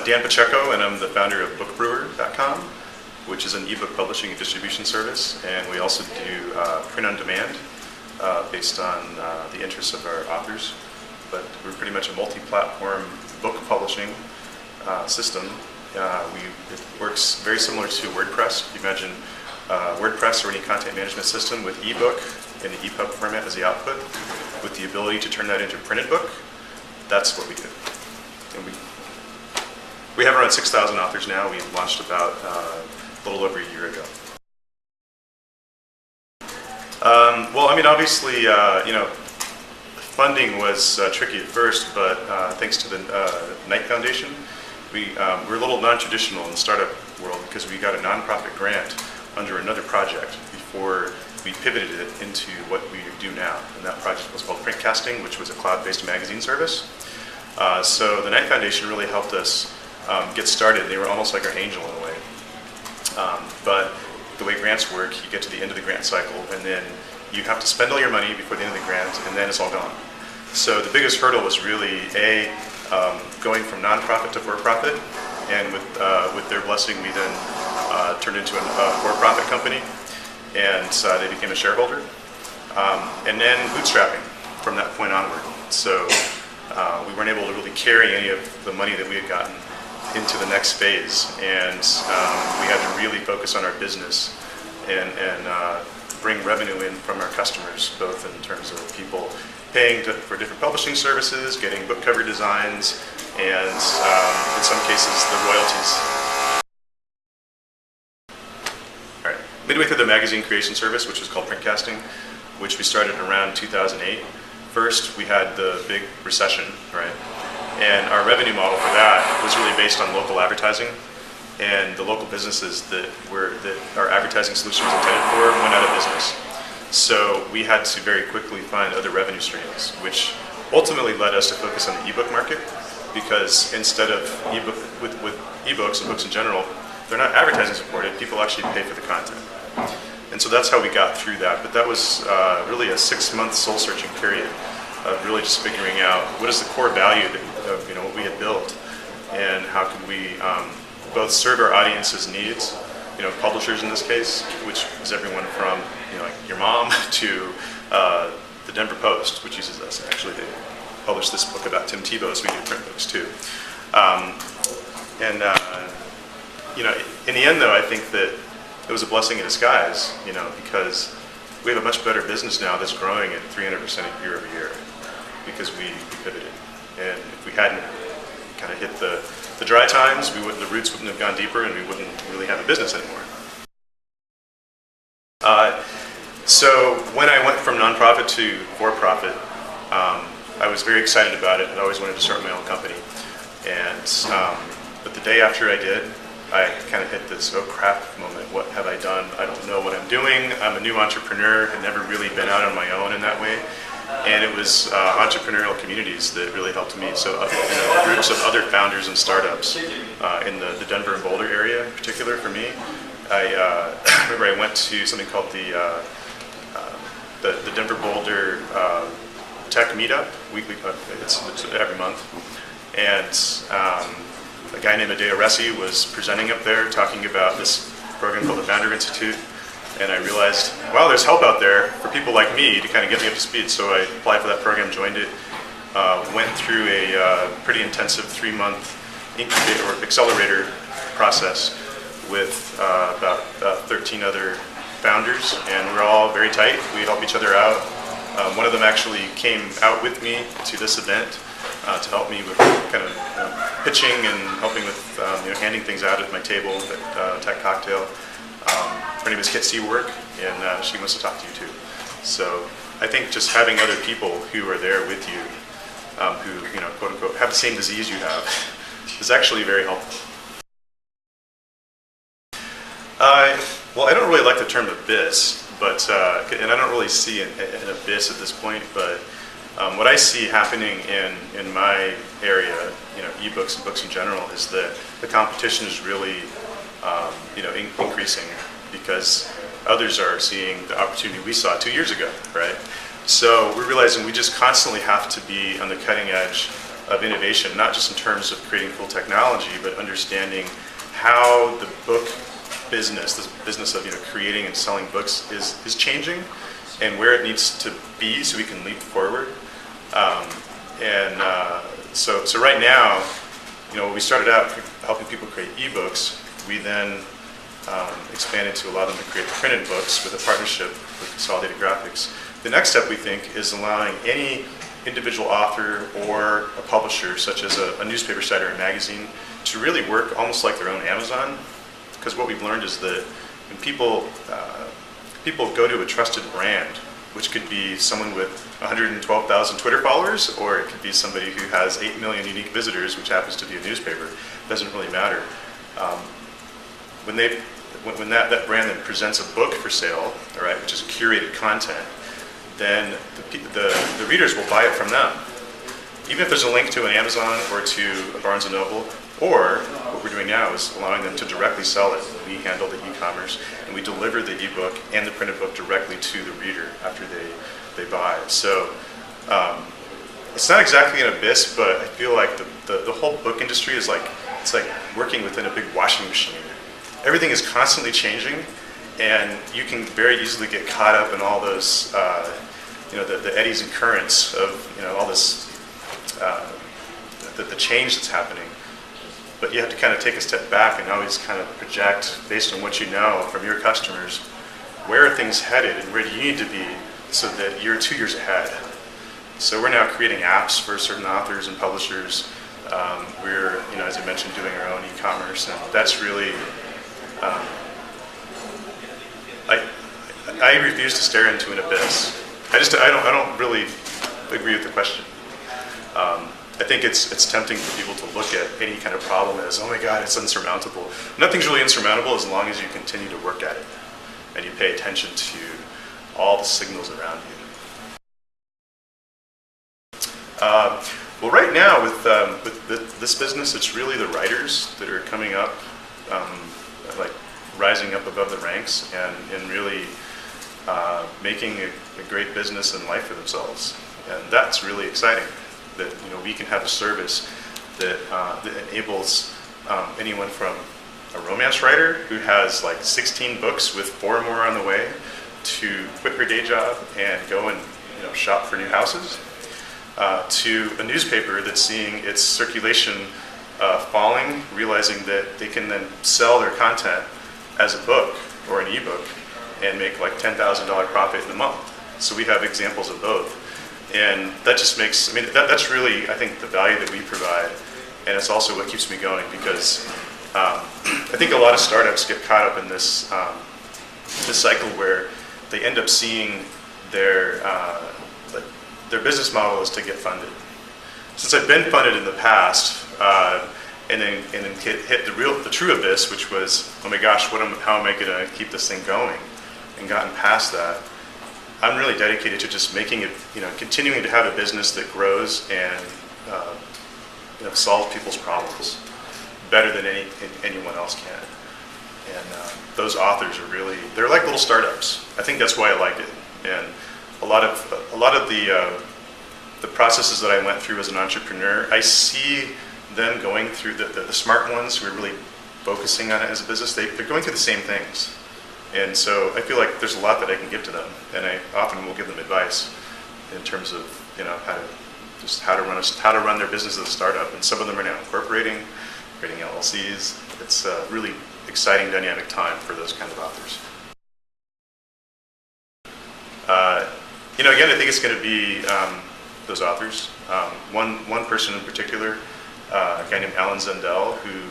Dan Pacheco, and I'm the founder of BookBrewer.com, which is an ebook publishing and distribution service, and we also do print on demand based on the interests of our authors. But we're pretty much a multi-platform book publishing system. It works very similar to WordPress. If you imagine WordPress or any content management system with ebook in the EPUB format as the output, with the ability to turn that into a printed book. That's what we do. And we have around 6,000 authors now. We launched about a little over a year ago. Well, I mean, obviously, funding was tricky at first, but thanks to the Knight Foundation, we're a little non-traditional in the startup world because we got a nonprofit grant under another project before we pivoted it into what we do now. And that project was called Printcasting, which was a cloud-based magazine service. So the Knight Foundation really helped us get started. They were almost like our angel in a way. But the way grants work, you get to the end of the grant cycle, and then you have to spend all your money before the end of the grant, and then it's all gone. So the biggest hurdle was really, going from nonprofit to for-profit, and with their blessing, we then turned into a for-profit company, and they became a shareholder. And then bootstrapping from that point onward. So we weren't able to really carry any of the money that we had gotten into the next phase, and we had to really focus on our business and bring revenue in from our customers, both in terms of people paying for different publishing services, getting book cover designs, and in some cases the royalties. All right. Midway through the magazine creation service, which was called Printcasting, which we started around 2008. First, we had the big recession, right? And our revenue model for that was really based on local advertising, and the local businesses that our advertising solution was intended for went out of business. So we had to very quickly find other revenue streams, which ultimately led us to focus on the ebook market, because instead of with ebooks and books in general, they're not advertising supported. People actually pay for the content. And so that's how we got through that. But that was really a 6-month soul-searching period of really just figuring out what is the core value of what we had built, and how could we both serve our audience's needs, publishers in this case, which is everyone from like your mom to the Denver Post, which uses us. Actually, they published this book about Tim Tebow, so we do print books too. In the end, though, I think that it was a blessing in disguise, because we have a much better business now that's growing at 300% year over year, because we pivoted. And if we hadn't kind of hit the dry times, the roots wouldn't have gone deeper, and we wouldn't really have a business anymore. So when I went from nonprofit to for-profit, I was very excited about it. I always wanted to start my own company. But the day after I did, I kind of hit this, oh crap moment, what have I done? I don't know what I'm doing. I'm a new entrepreneur, had never really been out on my own in that way. And it was entrepreneurial communities that really helped me. So groups of other founders and startups in the Denver and Boulder area in particular for me. I remember I went to something called the Denver Boulder Tech Meetup, weekly, it's every month. And a guy named Adeo Resi was presenting up there talking about this program called the Founder Institute. And I realized, wow, there's help out there for people like me to kind of get me up to speed. So I applied for that program, joined it, went through a pretty intensive 3-month incubator or accelerator process with about 13 other founders, and we're all very tight. We help each other out. One of them actually came out with me to this event to help me with kind of pitching and helping with handing things out at my table at Tech Cocktail. Her name is Kit Seawork, and she wants to talk to you too. So I think just having other people who are there with you, who quote unquote have the same disease you have, is actually very helpful. Well, I don't really like the term abyss, but and I don't really see an abyss at this point. But what I see happening in my area, ebooks and books in general, is that the competition is really increasing, because others are seeing the opportunity we saw 2 years ago, right? So we're realizing we just constantly have to be on the cutting edge of innovation, not just in terms of creating cool technology, but understanding how the book business, this business of creating and selling books, is changing, and where it needs to be so we can leap forward. So right now, we started out helping people create ebooks. We then expanded to allow them to create printed books with a partnership with Consolidated Graphics. The next step, we think, is allowing any individual author or a publisher, such as a newspaper site or a magazine, to really work almost like their own Amazon. Because what we've learned is that when people go to a trusted brand, which could be someone with 112,000 Twitter followers, or it could be somebody who has 8 million unique visitors, which happens to be a newspaper, it doesn't really matter. When that brand then presents a book for sale, all right, which is curated content, then the readers will buy it from them. Even if there's a link to an Amazon or to a Barnes & Noble, or what we're doing now is allowing them to directly sell it. We handle the e-commerce, and we deliver the ebook and the printed book directly to the reader after they buy. So it's not exactly an abyss, but I feel like the whole book industry is it's like working within a big washing machine. Everything is constantly changing, and you can very easily get caught up in all those the eddies and currents of all this the change that's happening. But you have to kind of take a step back and always kind of project, based on what you know from your customers, where are things headed and where do you need to be so that you're 2 years ahead. So we're now creating apps for certain authors and publishers. We're, as I mentioned, doing our own e-commerce, and that's really, I refuse to stare into an abyss. I don't really agree with the question. I think it's tempting for people to look at any kind of problem as, oh my God, it's insurmountable. Nothing's really insurmountable as long as you continue to work at it and you pay attention to all the signals around you. Well, right now with this business, it's really the writers that are coming up, rising up above the ranks and really making a great business and life for themselves. And that's really exciting, that we can have a service that enables anyone from a romance writer who has 16 books with 4 more on the way to quit her day job and go and shop for new houses, to a newspaper that's seeing its circulation falling, realizing that they can then sell their content as a book or an ebook and make $10,000 profit in a month. So we have examples of both. And that just makes, that's really, I think, the value that we provide. And it's also what keeps me going, because I think a lot of startups get caught up in this cycle where they end up seeing their business model is to get funded. Since I've been funded in the past, and then hit the true abyss, which was, oh my gosh, how am I going to keep this thing going, and gotten past that, I'm really dedicated to just making it, continuing to have a business that grows and solves people's problems better than anyone else can. And those authors are really, they're like little startups. I think that's why I like it. And a lot of the processes that I went through as an entrepreneur, I see them going through the smart ones who are really focusing on it as a business. They're going through the same things. And so I feel like there's a lot that I can give to them, and I often will give them advice in terms of how to run their business as a startup. And some of them are now incorporating, creating LLCs. It's a really exciting, dynamic time for those kind of authors. Again, I think it's going to be those authors. One person in particular, a guy named Alan Zendel, who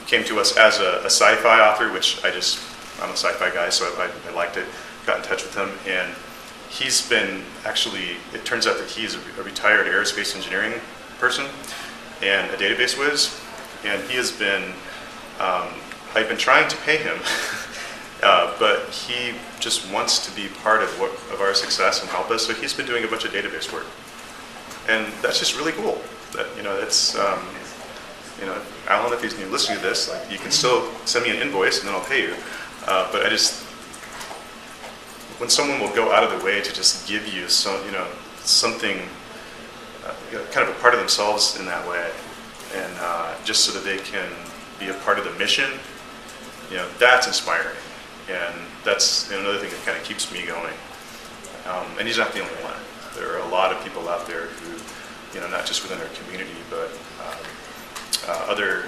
came to us as a sci-fi author, which I'm a sci-fi guy, so I liked it, got in touch with him, and he's been it turns out that he's a retired aerospace engineering person and a database whiz, and he has been, I've been trying to pay him, but he just wants to be part of our success and help us, so he's been doing a bunch of database work. And that's just really cool. That it's Alan, if he's listening to this, you can still send me an invoice and then I'll pay you. But when someone will go out of the way to just give you something kind of a part of themselves in that way, and just so that they can be a part of the mission, that's inspiring, and that's another thing that kind of keeps me going. And he's not the only one. There are a lot of people out there who, not just within our community, but other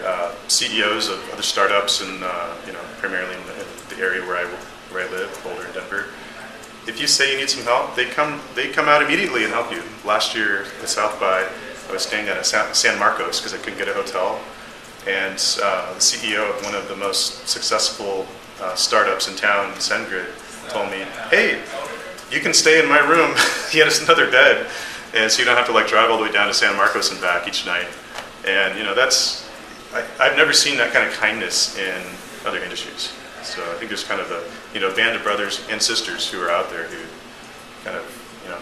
CEOs of other startups, and primarily in the area where I live, Boulder and Denver. If you say you need some help, they come out immediately and help you. Last year at South by, I was staying at San Marcos because I couldn't get a hotel, and the CEO of one of the most successful startups in town, SendGrid, told me, "Hey, you can stay in my room." He had us another bed, and so you don't have to drive all the way down to San Marcos and back each night. And I've never seen that kind of kindness in other industries. So I think there's kind of a band of brothers and sisters who are out there who kind of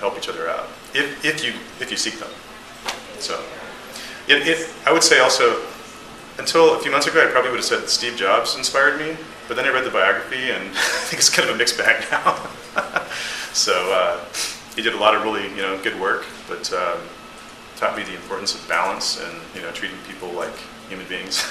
help each other out if you seek them. So I would say also, until a few months ago, I probably would have said Steve Jobs inspired me, but then I read the biography, and I think it's kind of a mixed bag now. So he did a lot of really good work, but taught me the importance of balance and treating people like human beings.